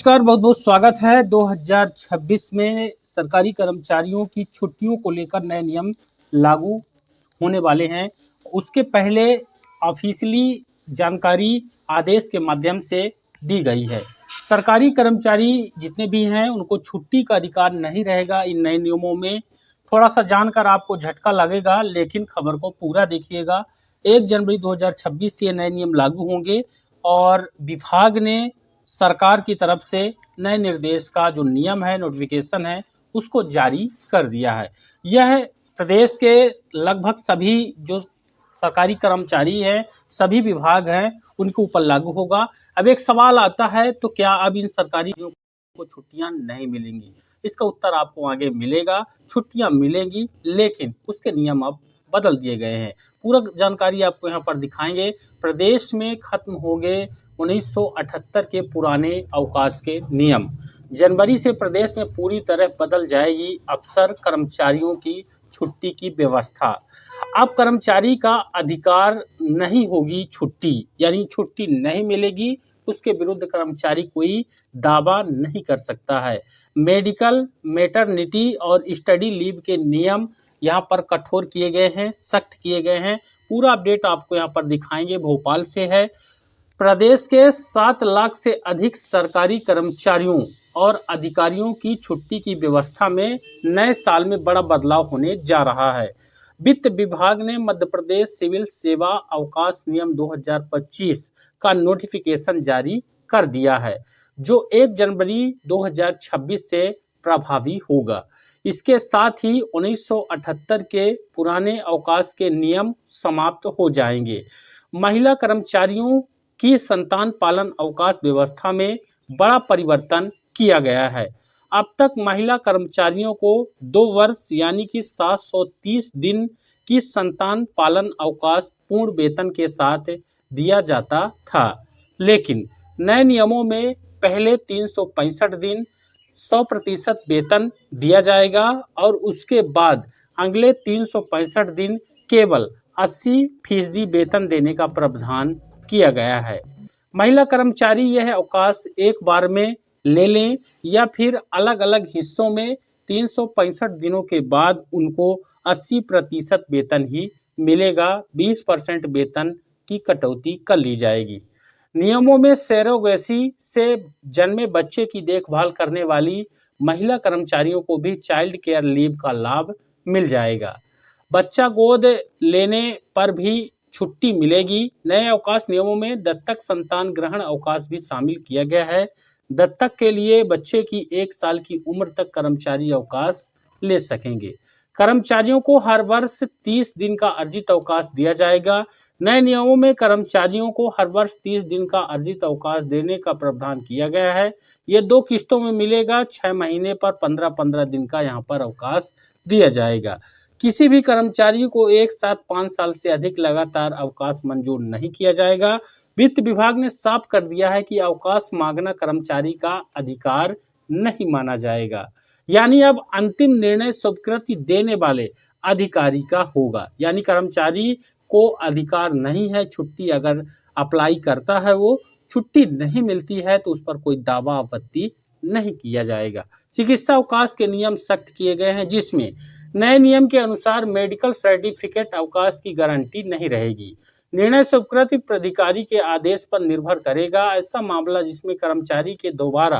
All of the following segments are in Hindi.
नमस्कार, बहुत बहुत स्वागत है। 2026 में सरकारी कर्मचारियों की छुट्टियों को लेकर नए नियम लागू होने वाले हैं। उसके पहले ऑफिशियली जानकारी आदेश के माध्यम से दी गई है। सरकारी कर्मचारी जितने भी हैं उनको छुट्टी का अधिकार नहीं रहेगा इन नए नियमों में। थोड़ा सा जानकर आपको झटका लगेगा, लेकिन खबर को पूरा देखिएगा। 1 जनवरी 2026 से ये नए नियम लागू होंगे और विभाग ने सरकार की तरफ से नए निर्देश का जो नियम है, नोटिफिकेशन है, उसको जारी कर दिया है। यह प्रदेश के लगभग सभी जो सरकारी कर्मचारी हैं, सभी विभाग हैं, उनके ऊपर लागू होगा। अब एक सवाल आता है, तो क्या अब इन सरकारी को छुट्टियां नहीं मिलेंगी? इसका उत्तर आपको आगे मिलेगा। छुट्टियां मिलेंगी, लेकिन उसके नियम अब बदल दिए गए हैं। पूरा जानकारी आपको यहाँ पर दिखाएंगे। प्रदेश में खत्म हो गए 1978 के पुराने अवकाश के नियम। जनवरी से प्रदेश में पूरी तरह बदल जाएगी अफसर कर्मचारियों की छुट्टी की व्यवस्था। अब कर्मचारी का अधिकार नहीं होगी छुट्टी, यानी छुट्टी नहीं मिलेगी, उसके विरुद्ध कर्मचारी कोई दावा नहीं कर सकता है। मेडिकल, मैटरनिटी और स्टडी लीव के नियम यहाँ पर कठोर किए गए हैं, सख्त किए गए हैं। पूरा अपडेट आपको यहाँ पर दिखाएंगे। भोपाल से है। प्रदेश के 7 लाख से अधिक सरकारी कर्मचारियों और अधिकारियों की छुट्टी की व्यवस्था में नए साल में बड़ा बदलाव होने जा रहा है। वित्त विभाग ने मध्य प्रदेश सिविल सेवा अवकाश नियम 2025 का नोटिफिकेशन जारी कर दिया है, जो 1 जनवरी 2026 से प्रभावी होगा। इसके साथ ही 1978 के पुराने अवकाश के नियम समाप्त हो जाएंगे। महिला कर्मचारियों की संतान पालन अवकाश व्यवस्था में बड़ा परिवर्तन किया गया है। अब तक महिला कर्मचारियों को 2 वर्ष यानी कि 730 दिन की संतान पालन अवकाश पूर्ण वेतन के साथ दिया जाता था, लेकिन नए नियमों में पहले 365 दिन 100% वेतन दिया जाएगा और उसके बाद अगले 365 दिन केवल 80% वेतन देने का प्रावधान किया गया है। महिला कर्मचारी यह अवकाश एक बार में ले लें या फिर अलग अलग हिस्सों में 365 दिनों के बाद उनको 80% वेतन ही मिलेगा। 20% वेतन की कटौती कर ली जाएगी। नियमों में सरोगेसी से जन्मे बच्चे की देखभाल करने वाली महिला कर्मचारियों को भी चाइल्ड केयर लीव का लाभ मिल जाएगा। बच्चा गोद लेने पर भी छुट्टी मिलेगी। नए अवकाश नियमों में दत्तक संतान ग्रहण अवकाश भी शामिल किया गया है। दत्तक के लिए बच्चे की 1 साल की उम्र तक कर्मचारी अवकाश ले सकेंगे। कर्मचारियों को हर वर्ष 30 दिन का अर्जित अवकाश दिया जाएगा। नए नियमों में कर्मचारियों को हर वर्ष 30 दिन का अर्जित अवकाश देने का प्रावधान किया गया है। ये 2 किस्तों में मिलेगा। 6 महीने पर 15-15 दिन का यहाँ पर अवकाश दिया जाएगा। किसी भी कर्मचारी को एक साथ 5 साल से अधिक लगातार अवकाश मंजूर नहीं किया जाएगा। वित्त विभाग ने साफ कर दिया है कि अवकाश मांगना कर्मचारी का अधिकार नहीं माना जाएगा, यानी अब अंतिम निर्णय स्वीकृति देने वाले अधिकारी का होगा। यानी कर्मचारी को अधिकार नहीं है, छुट्टी अगर अप्लाई करता है, वो छुट्टी नहीं मिलती है तो उस पर कोई दावा आपत्ति नहीं किया जाएगा। चिकित्सा अवकाश के नियम सख्त किए गए हैं, जिसमें नए नियम के अनुसार मेडिकल सर्टिफिकेट अवकाश की गारंटी नहीं रहेगी। निर्णय स्वीकृति प्राधिकारी के आदेश पर निर्भर करेगा। ऐसा मामला जिसमें कर्मचारी के दोबारा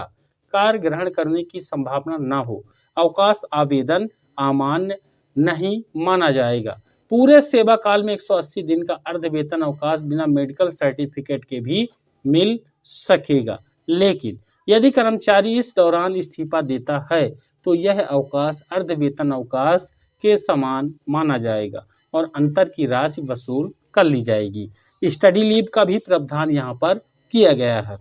कार्य ग्रहण करने की संभावना न हो, अवकाश आवेदन अमान्य नहीं माना जाएगा। पूरे सेवा काल में 180 दिन का अर्ध वेतन अवकाश बिना मेडिकल सर्टिफिकेट के भी मिल सकेगा, लेकिन यदि कर्मचारी इस दौरान इस्तीफा देता है तो यह अवकाश अर्ध वेतन अवकाश के समान माना जाएगा और अंतर की राशि वसूल कर ली जाएगी। स्टडी लीव का भी प्रावधान यहाँ पर किया गया है।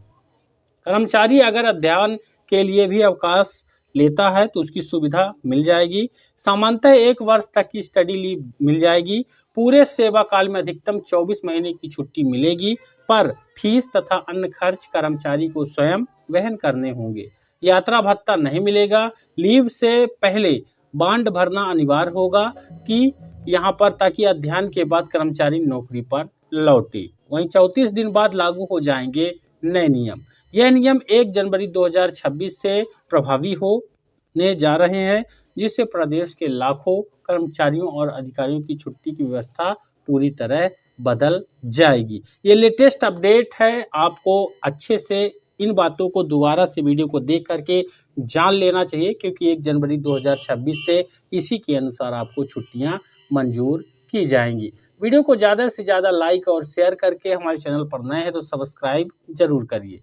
कर्मचारी अगर अध्ययन के लिए भी अवकाश लेता है तो उसकी सुविधा मिल जाएगी। सामान्यतः 1 वर्ष तक की स्टडी लीव मिल जाएगी। पूरे सेवा काल में अधिकतम 24 महीने की छुट्टी मिलेगी, पर फीस तथा अन्य खर्च कर्मचारी को स्वयं वहन करने होंगे। यात्रा भत्ता नहीं मिलेगा। लीव से पहले बॉन्ड भरना अनिवार्य होगा कि यहाँ पर, ताकि अध्ययन के बाद कर्मचारी नौकरी पर लौटे। वहीं 34 दिन बाद लागू हो जाएंगे नए नियम। यह नियम 1 जनवरी 2026 से प्रभावी होने जा रहे हैं, जिससे प्रदेश के लाखों कर्मचारियों और अधिकारियों की छुट्टी की व्यवस्था पूरी तरह बदल जाएगी। ये लेटेस्ट अपडेट है, आपको अच्छे से इन बातों को दोबारा से वीडियो को देख करके जान लेना चाहिए, क्योंकि 1 जनवरी 2026 से इसी के अनुसार आपको छुट्टियां मंजूर की जाएंगी। वीडियो को ज़्यादा से ज़्यादा लाइक और शेयर करके, हमारे चैनल पर नए हैं तो सब्सक्राइब जरूर करिए।